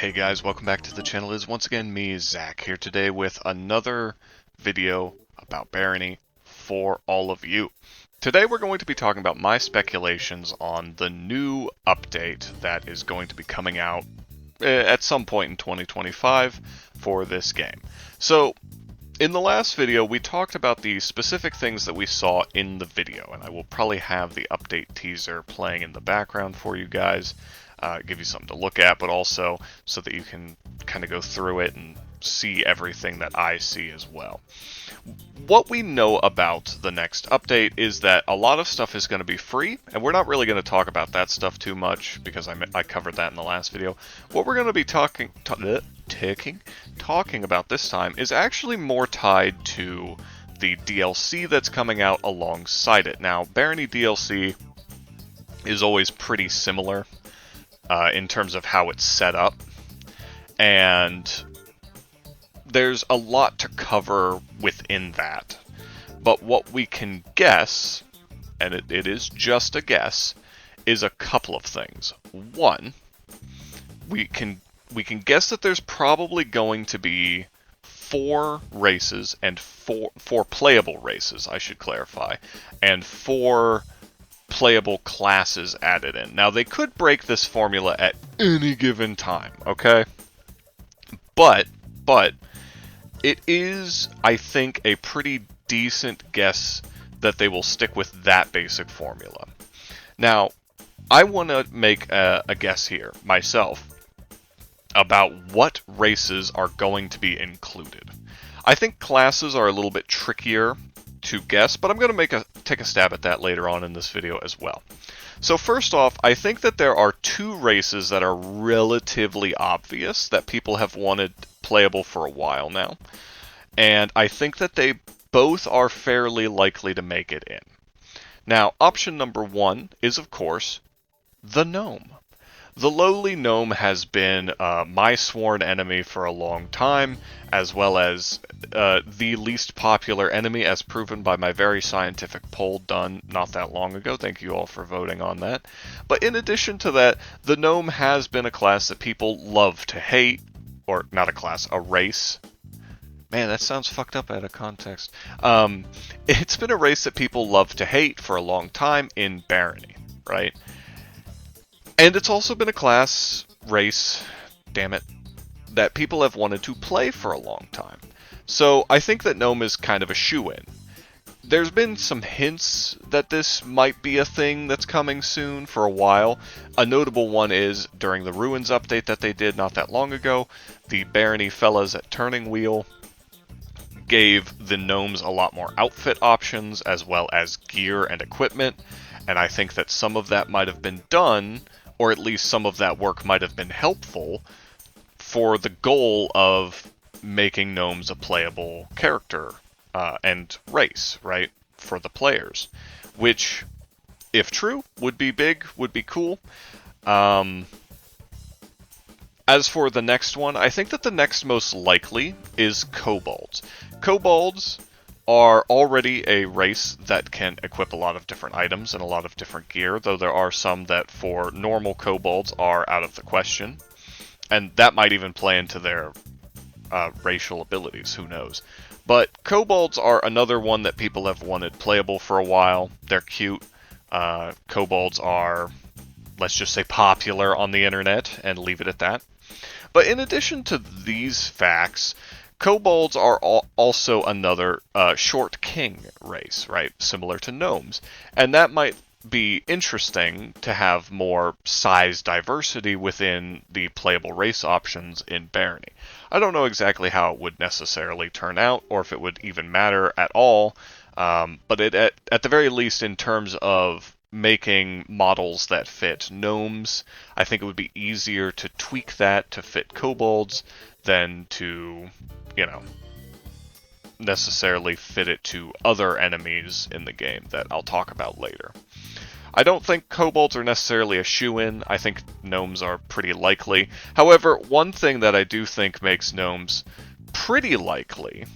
Hey guys, welcome back to the channel. It is once again me, Zach, here today with another video about Barony for all of you. Today we're going to be talking about my speculations on the new update that is going to be coming out at some point in 2025 for this game. So, in the last video, we talked about the specific things that we saw in the video, and I will probably have the update teaser playing in the background for you guys. Give you something to look at, but also so that you can kind of go through it and see everything that I see as well. What we know about the next update is that a lot of stuff is going to be free, and we're not really going to talk about that stuff too much because I covered that in the last video. What we're going to be talking about this time is actually more tied to the DLC that's coming out alongside it. Now, Barony DLC is always pretty similar in terms of how it's set up, and there's a lot to cover within that. But what we can guess, and it is just a guess, is a couple of things. One, we can guess that there's probably going to be 4 races and four playable races, I should clarify, and 4 playable classes added in. Now, they could break this formula at any given time, okay? But it is, I think, a pretty decent guess that they will stick with that basic formula. Now, I want to make a guess here, myself, about what races are going to be included. I think classes are a little bit trickier to guess, but I'm going to take a stab at that later on in this video as well. So first off, I think that there are 2 races that are relatively obvious that people have wanted playable for a while now, and I think that they both are fairly likely to make it in. Now, option number 1 is, of course, the gnome. The lowly gnome has been my sworn enemy for a long time, as well as the least popular enemy, as proven by my very scientific poll done not that long ago. Thank you all for voting on that. But in addition to that, the gnome has been a class that people love to hate, or not a class, a race. Man, that sounds fucked up out of context. It's been a race that people love to hate for a long time in Barony, right? And it's also been a class, race, damn it, that people have wanted to play for a long time. So I think that Gnome is kind of a shoo-in. There's been some hints that this might be a thing that's coming soon for a while. A notable one is during the Ruins update that they did not that long ago, the Barony fellas at Turning Wheel gave the gnomes a lot more outfit options as well as gear and equipment, and I think that some of that might have been done, or at least some of that work might have been helpful for the goal of making gnomes a playable character and race, right, for the players. Which, if true, would be big, would be cool. As for the next one, I think that the next most likely is kobolds. Kobolds are already a race that can equip a lot of different items and a lot of different gear, though there are some that for normal kobolds are out of the question. And that might even play into their racial abilities, who knows. But kobolds are another one that people have wanted playable for a while. They're cute. Kobolds are, let's just say, popular on the internet, and leave it at that. But in addition to these facts, kobolds are also another short king race, right? Similar to gnomes. And that might be interesting to have more size diversity within the playable race options in Barony. I don't know exactly how it would necessarily turn out, or if it would even matter at all, but at the very least, in terms of making models that fit gnomes, I think it would be easier to tweak that to fit kobolds than to, you know, necessarily fit it to other enemies in the game that I'll talk about later. I don't think kobolds are necessarily a shoo-in. I think gnomes are pretty likely. However, one thing that I do think makes gnomes pretty likely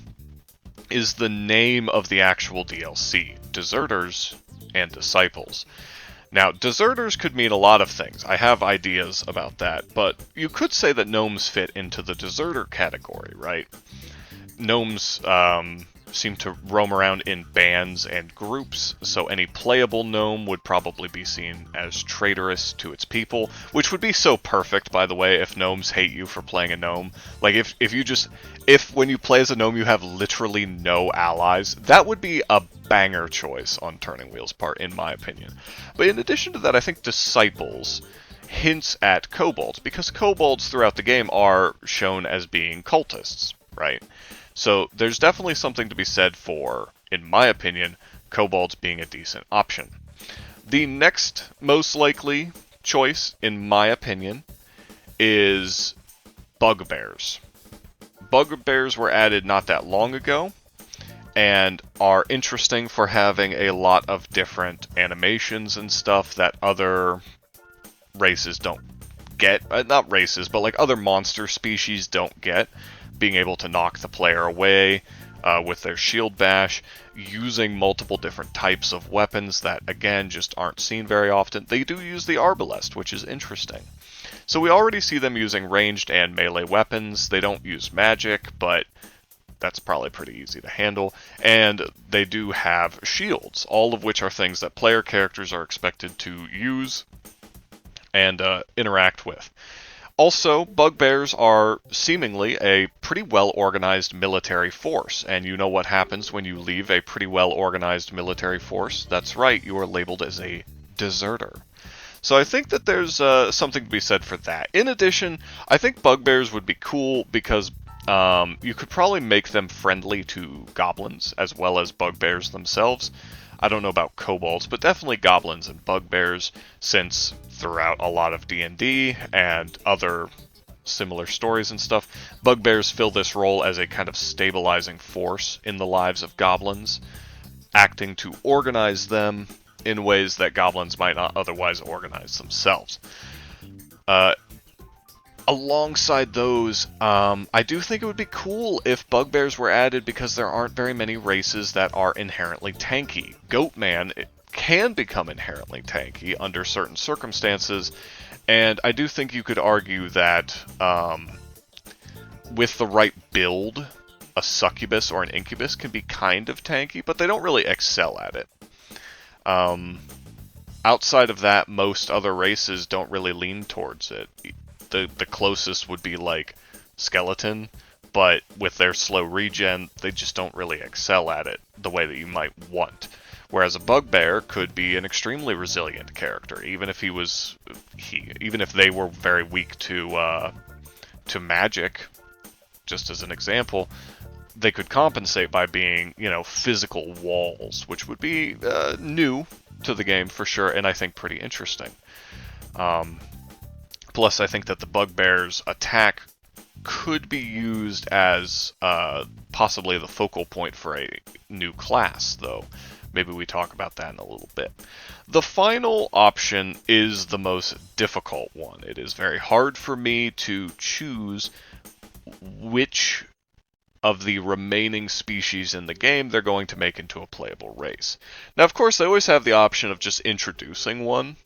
is the name of the actual DLC, Deserters and Disciples. Now, deserters could mean a lot of things. I have ideas about that, but you could say that gnomes fit into the deserter category, right? Gnomes seem to roam around in bands and groups, so any playable gnome would probably be seen as traitorous to its people, which would be so perfect, by the way, if gnomes hate you for playing a gnome. Like, if when you play as a gnome you have literally no allies, that would be a banger choice on Turning Wheel's part, in my opinion. But in addition to that, I think Disciples hints at kobolds, because kobolds throughout the game are shown as being cultists, right? So there's definitely something to be said for, in my opinion, kobolds being a decent option. The next most likely choice, in my opinion, is bugbears. Bugbears were added not that long ago, and are interesting for having a lot of different animations and stuff that other races don't get. Not races, but like other monster species don't get. Being able to knock the player away with their shield bash, using multiple different types of weapons that, again, just aren't seen very often. They do use the arbalest, which is interesting. So we already see them using ranged and melee weapons. They don't use magic, but that's probably pretty easy to handle. And they do have shields, all of which are things that player characters are expected to use and interact with. Also, bugbears are seemingly a pretty well-organized military force, and you know what happens when you leave a pretty well-organized military force? That's right, you are labeled as a deserter. So I think that there's something to be said for that. In addition, I think bugbears would be cool because you could probably make them friendly to goblins as well as bugbears themselves. I don't know about kobolds, but definitely goblins and bugbears, since throughout a lot of D&D and other similar stories and stuff, bugbears fill this role as a kind of stabilizing force in the lives of goblins, acting to organize them in ways that goblins might not otherwise organize themselves. Alongside those, I do think it would be cool if bugbears were added because there aren't very many races that are inherently tanky. Goatman can become inherently tanky under certain circumstances, and I do think you could argue that with the right build, a succubus or an incubus can be kind of tanky, but they don't really excel at it. Outside of that, most other races don't really lean towards it. The closest would be like skeleton, but with their slow regen, they just don't really excel at it the way that you might want. Whereas a bugbear could be an extremely resilient character, even if even if they were very weak to magic. Just as an example, they could compensate by being, physical walls, which would be new to the game for sure, and I think pretty interesting. Plus, I think that the bugbear's attack could be used as possibly the focal point for a new class, though. Maybe we talk about that in a little bit. The final option is the most difficult one. It is very hard for me to choose which of the remaining species in the game they're going to make into a playable race. Now, of course, they always have the option of just introducing one.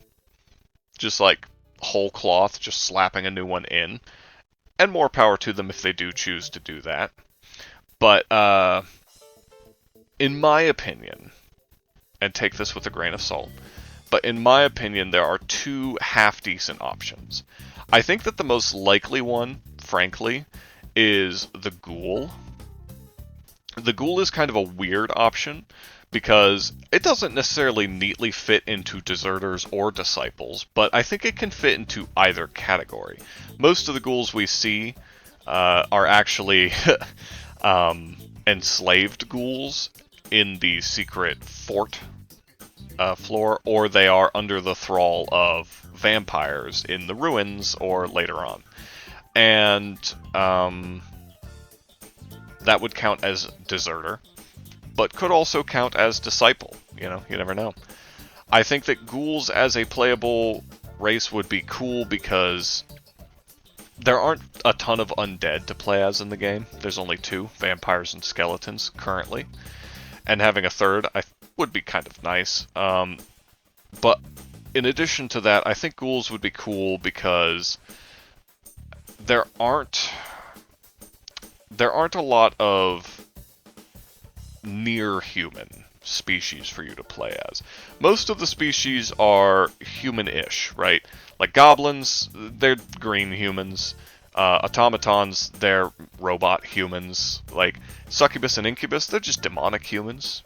Just like whole cloth, just slapping a new one in, and more power to them if they do choose to do that. But in my opinion, and take this with a grain of salt, but in my opinion there are two half-decent options. I think that the most likely one, frankly, is the ghoul. The ghoul is kind of a weird option, because it doesn't necessarily neatly fit into deserters or disciples, but I think it can fit into either category. Most of the ghouls we see are actually enslaved ghouls in the secret fort floor, or they are under the thrall of vampires in the ruins or later on. And that would count as deserter, but could also count as disciple. You never know. I think that ghouls as a playable race would be cool because there aren't a ton of undead to play as in the game. There's only 2, vampires and skeletons, currently. And having a third would be kind of nice. But in addition to that, I think ghouls would be cool because there aren't a lot of near human species for you to play as. Most of the species are human-ish, right? Like goblins, they're green humans. Automatons, they're robot humans. Like succubus and incubus, they're just demonic humans.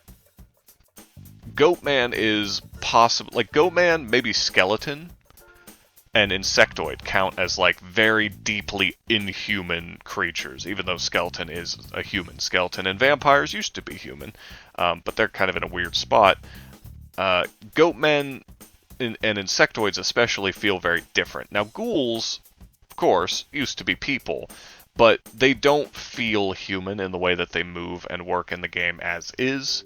Goatman is possible, like Goatman, maybe skeleton, and insectoid count as like very deeply inhuman creatures, even though skeleton is a human. Skeleton and vampires used to be human, but they're kind of in a weird spot. Goatmen and insectoids especially feel very different. Now ghouls, of course, used to be people, but they don't feel human in the way that they move and work in the game as is.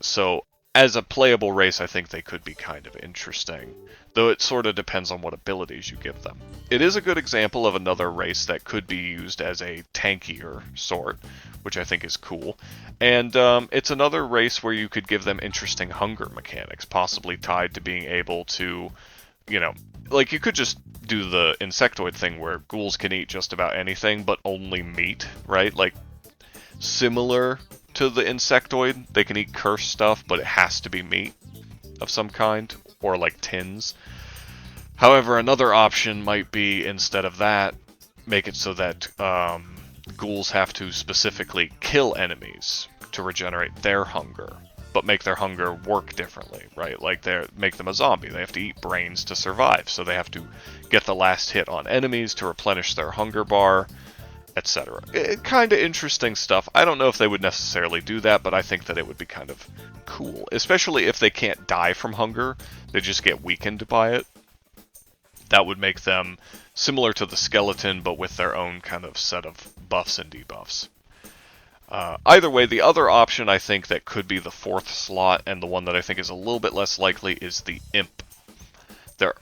So as a playable race, I think they could be kind of interesting, though it sort of depends on what abilities you give them. It is a good example of another race that could be used as a tankier sort, which I think is cool. And it's another race where you could give them interesting hunger mechanics, possibly tied to being able to, you know, like you could just do the insectoid thing where ghouls can eat just about anything, but only meat, right? Like, similar to the insectoid, they can eat cursed stuff, but it has to be meat of some kind, or like tins. However, another option might be, instead of that, make it so that ghouls have to specifically kill enemies to regenerate their hunger, but make their hunger work differently, right? Like make them a zombie. They have to eat brains to survive, so they have to get the last hit on enemies to replenish their hunger bar, etc. Kind of interesting stuff. I don't know if they would necessarily do that, but I think that it would be kind of cool, especially if they can't die from hunger, they just get weakened by it. That would make them similar to the skeleton, but with their own kind of set of buffs and debuffs. Either way, the other option I think that could be the fourth slot, and the one that I think is a little bit less likely, is the Imp. There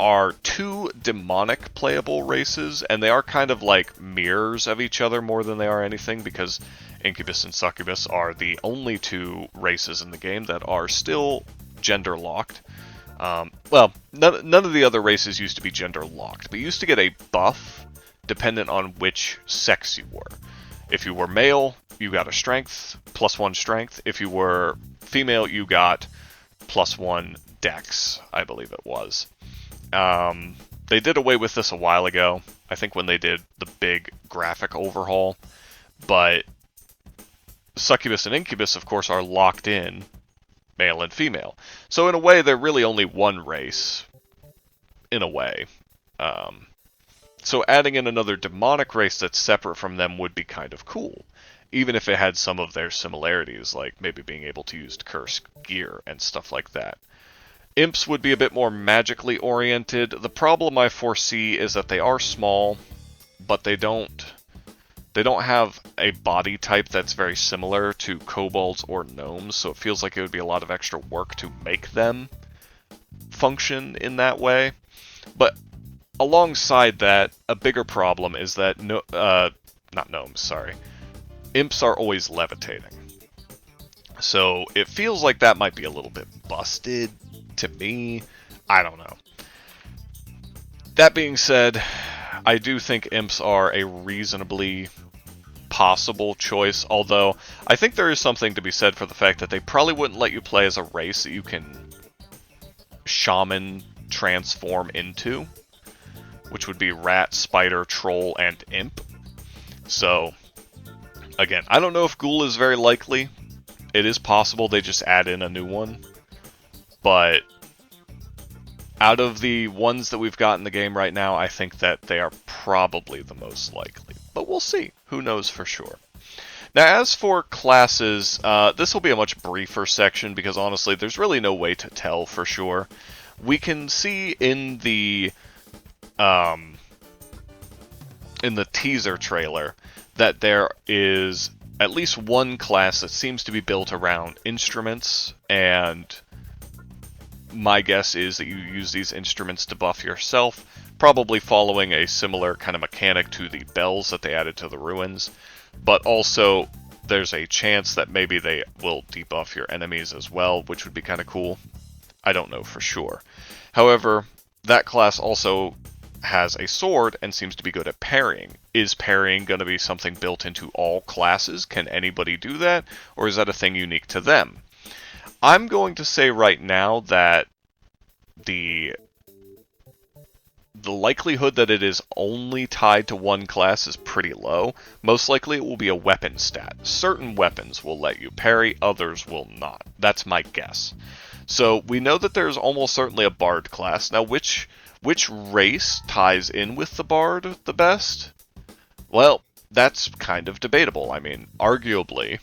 are two demonic playable races, and they are kind of like mirrors of each other more than they are anything, because Incubus and Succubus are the only two races in the game that are still gender locked. Well, none of the other races used to be gender locked, but you used to get a buff dependent on which sex you were. If you were male, you got a strength, +1 strength. If you were female, you got +1 dex, I believe it was. They did away with this a while ago, I think when they did the big graphic overhaul, but Succubus and Incubus, of course, are locked in, male and female. So in a way, they're really only one race, in a way. So adding in another demonic race that's separate from them would be kind of cool, even if it had some of their similarities, like maybe being able to use cursed gear and stuff like that. Imps would be a bit more magically oriented. The problem I foresee is that they are small, but they don't have a body type that's very similar to kobolds or gnomes, so it feels like it would be a lot of extra work to make them function in that way. But alongside that, a bigger problem is that not gnomes, sorry. Imps are always levitating. So it feels like that might be a little bit busted to me. I don't know. That being said, I do think imps are a reasonably possible choice, although I think there is something to be said for the fact that they probably wouldn't let you play as a race that you can shaman transform into, which would be rat, spider, troll, and imp. So, again, I don't know if ghoul is very likely. It is possible they just add in a new one, but out of the ones that we've got in the game right now, I think that they are probably the most likely. But we'll see. Who knows for sure. Now, as for classes, this will be a much briefer section because honestly, there's really no way to tell for sure. We can see in the teaser trailer that there is at least one class that seems to be built around instruments, and my guess is that you use these instruments to buff yourself, probably following a similar kind of mechanic to the bells that they added to the ruins, but also there's a chance that maybe they will debuff your enemies as well, which would be kind of cool. I don't know for sure. However, that class also has a sword and seems to be good at parrying. Is parrying going to be something built into all classes? Can anybody do that? Or is that a thing unique to them? I'm going to say right now that the likelihood that it is only tied to one class is pretty low. Most likely it will be a weapon stat. Certain weapons will let you parry, others will not. That's my guess. So we know that there's almost certainly a bard class. Now which race ties in with the bard the best? Well, that's kind of debatable. I mean, arguably,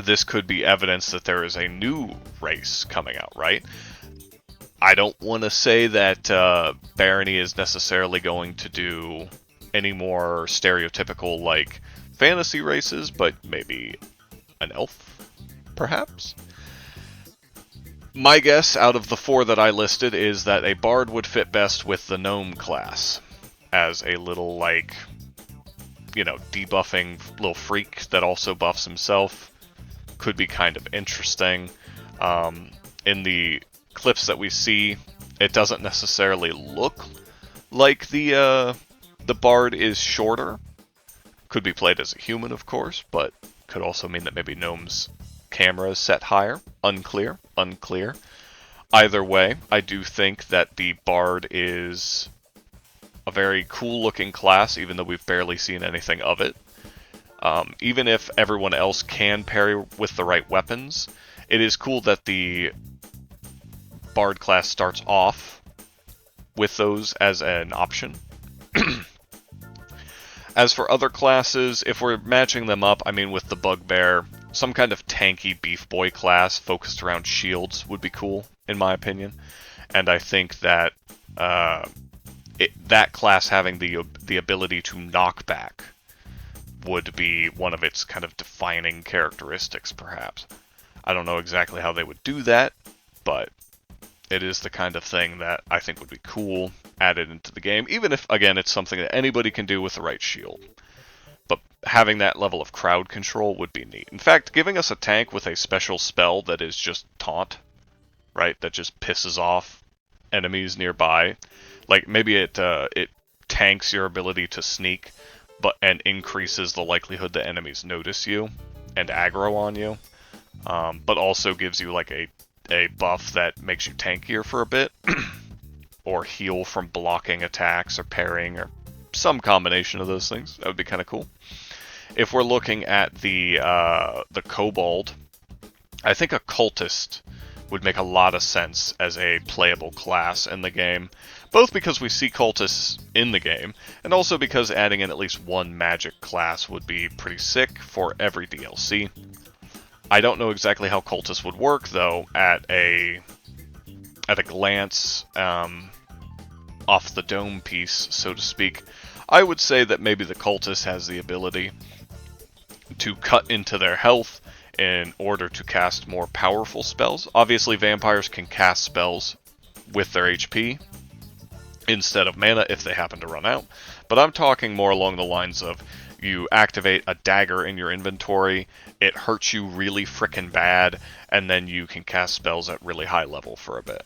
this could be evidence that there is a new race coming out, right? I don't want to say that Barony is necessarily going to do any more stereotypical, like, fantasy races, but maybe an elf, perhaps? My guess, out of the 4 that I listed, is that a bard would fit best with the gnome class, as a little, like, you know, debuffing little freak that also buffs himself. Could be kind of interesting. In the clips that we see, it doesn't necessarily look like the bard is shorter. Could be played as a human, of course, but could also mean that maybe Gnome's camera is set higher. Unclear. Either way, I do think that the bard is a very cool-looking class, even though we've barely seen anything of it. Even if everyone else can parry with the right weapons, it is cool that the bard class starts off with those as an option. As for other classes, if we're matching them up, I mean, with the Bugbear, some kind of tanky beef boy class focused around shields would be cool, in my opinion. And I think that that class having the ability to knock back would be one of its kind of defining characteristics, perhaps. I don't know exactly how they would do that, but it is the kind of thing that I think would be cool added into the game, even if, again, it's something that anybody can do with the right shield. But having that level of crowd control would be neat. In fact, giving us a tank with a special spell that is just taunt, right, that just pisses off enemies nearby, like maybe it tanks your ability to sneak, and increases the likelihood that enemies notice you and aggro on you, but also gives you like a buff that makes you tankier for a bit, or heal from blocking attacks or parrying, or some combination of those things. That would be kind of cool. If we're looking at the kobold, I think a cultist would make a lot of sense as a playable class in the game, both because we see cultists in the game, and also because adding in at least one magic class would be pretty sick for every DLC. I don't know exactly how cultists would work, though, at a glance, off the dome piece, so to speak. I would say that maybe the cultist has the ability to cut into their health in order to cast more powerful spells. Obviously, vampires can cast spells with their HP instead of mana if they happen to run out, but I'm talking more along the lines of you activate a dagger in your inventory, it hurts you really frickin' bad, and then you can cast spells at really high level for a bit.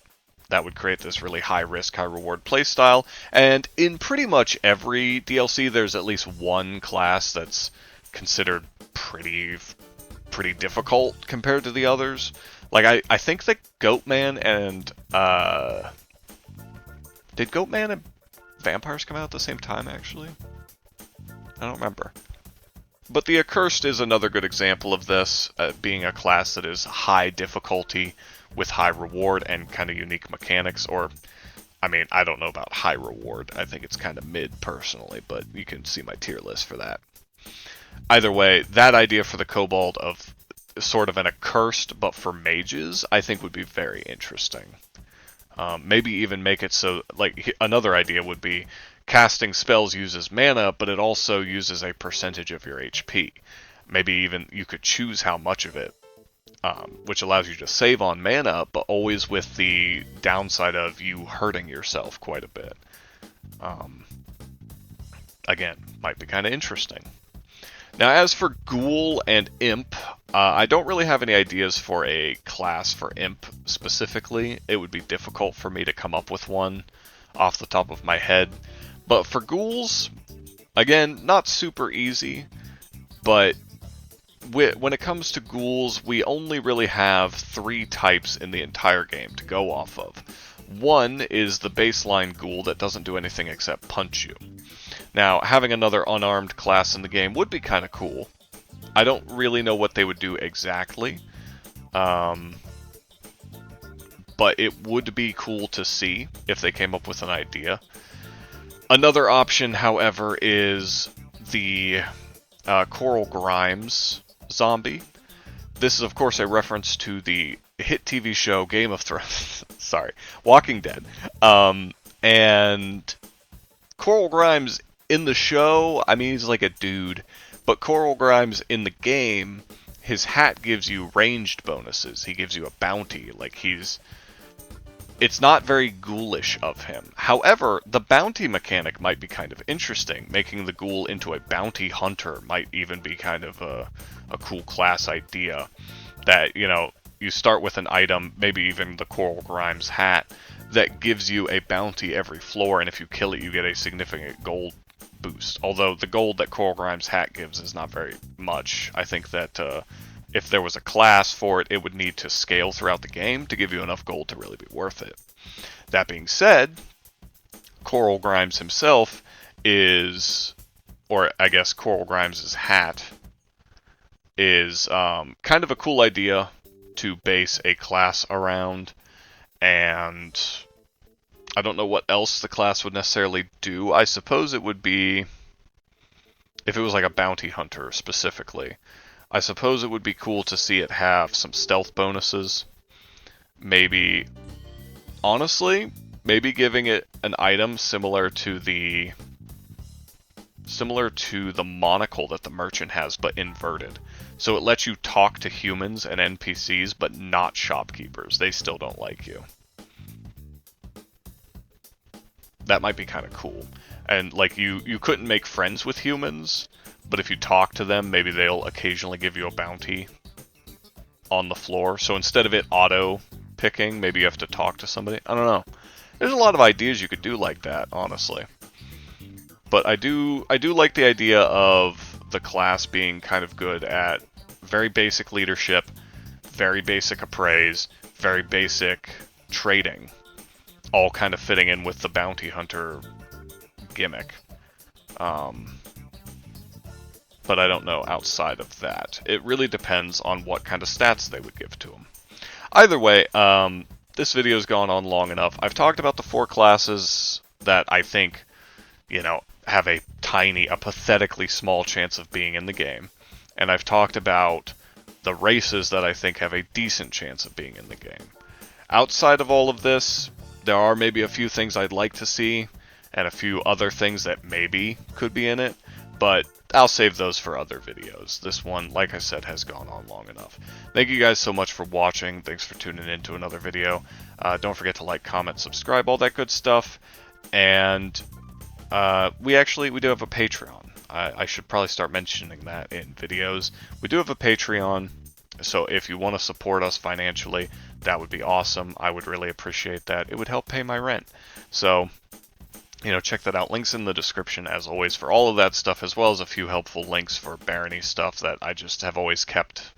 That would create this really high risk, high reward playstyle, and in pretty much every DLC there's at least one class that's considered pretty difficult compared to the others. Like, I think that Goatman and, did Goatman and Vampires come out at the same time, actually? I don't remember. But the Accursed is another good example of this, being a class that is high difficulty with high reward and kind of unique mechanics, or, I mean, I don't know about high reward. I think it's kind of mid, personally, but you can see my tier list for that. Either way, that idea for the Kobold of sort of an Accursed, but for mages, I think would be very interesting. Maybe even make it so, like, another idea would be casting spells uses mana, but it also uses a percentage of your HP. Maybe even you could choose how much of it, which allows you to save on mana, but always with the downside of you hurting yourself quite a bit. Again, might be kind of interesting. Now, as for Ghoul and Imp, I don't really have any ideas for a class for Imp specifically. It would be difficult for me to come up with one off the top of my head. But for Ghouls, again, not super easy, but when it comes to Ghouls, we only really have 3 types in the entire game to go off of. One is the baseline Ghoul that doesn't do anything except punch you. Now, having another unarmed class in the game would be kind of cool. I don't really know what they would do exactly, but it would be cool to see if they came up with an idea. Another option, however, is the Coral Grimes zombie. This is, of course, a reference to the hit TV show Game of Thrones. Sorry, Walking Dead. And Coral Grimes in the show, I mean, he's like a dude, but Coral Grimes in the game, his hat gives you ranged bonuses. He gives you a bounty. Like, it's not very ghoulish of him. However, the bounty mechanic might be kind of interesting. Making the ghoul into a bounty hunter might even be kind of a cool class idea. That, you know, you start with an item, maybe even the Coral Grimes hat, that gives you a bounty every floor, and if you kill it, you get a significant gold boost. Although the gold that Coral Grimes hat gives is not very much. I think that if there was a class for it, it would need to scale throughout the game to give you enough gold to really be worth it. That being said, Coral Grimes himself is, or I guess Coral Grimes' hat is kind of a cool idea to base a class around, and I don't know what else the class would necessarily do. I suppose it would be, if it was like a bounty hunter specifically, I suppose it would be cool to see it have some stealth bonuses. Maybe, honestly, maybe giving it an item similar to the monocle that the merchant has, but inverted. So it lets you talk to humans and NPCs, but not shopkeepers. They still don't like you. That might be kind of cool. And like you couldn't make friends with humans, but if you talk to them, maybe they'll occasionally give you a bounty on the floor. So instead of it auto picking, maybe you have to talk to somebody. I don't know. There's a lot of ideas you could do like that, honestly. But I do like the idea of the class being kind of good at very basic leadership, very basic appraise, very basic trading, all kind of fitting in with the bounty hunter gimmick. But I don't know outside of that. It really depends on what kind of stats they would give to them. Either way, this video's gone on long enough. I've talked about the 4 classes that I think, you know, have a pathetically small chance of being in the game. And I've talked about the races that I think have a decent chance of being in the game. Outside of all of this, there are maybe a few things I'd like to see, and a few other things that maybe could be in it, but I'll save those for other videos. This one, like I said, has gone on long enough. Thank you guys so much for watching. Thanks for tuning in to another video. Don't forget to like, comment, subscribe, all that good stuff. And we do have a Patreon. I should probably start mentioning that in videos. We do have a Patreon, so if you want to support us financially, that would be awesome. I would really appreciate that. It would help pay my rent. So, you know, check that out. Links in the description, as always, for all of that stuff, as well as a few helpful links for Barony stuff that I just have always kept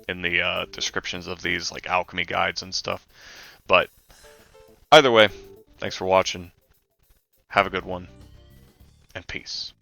in the descriptions of these, like alchemy guides and stuff. But either way, thanks for watching. Have a good one, and peace.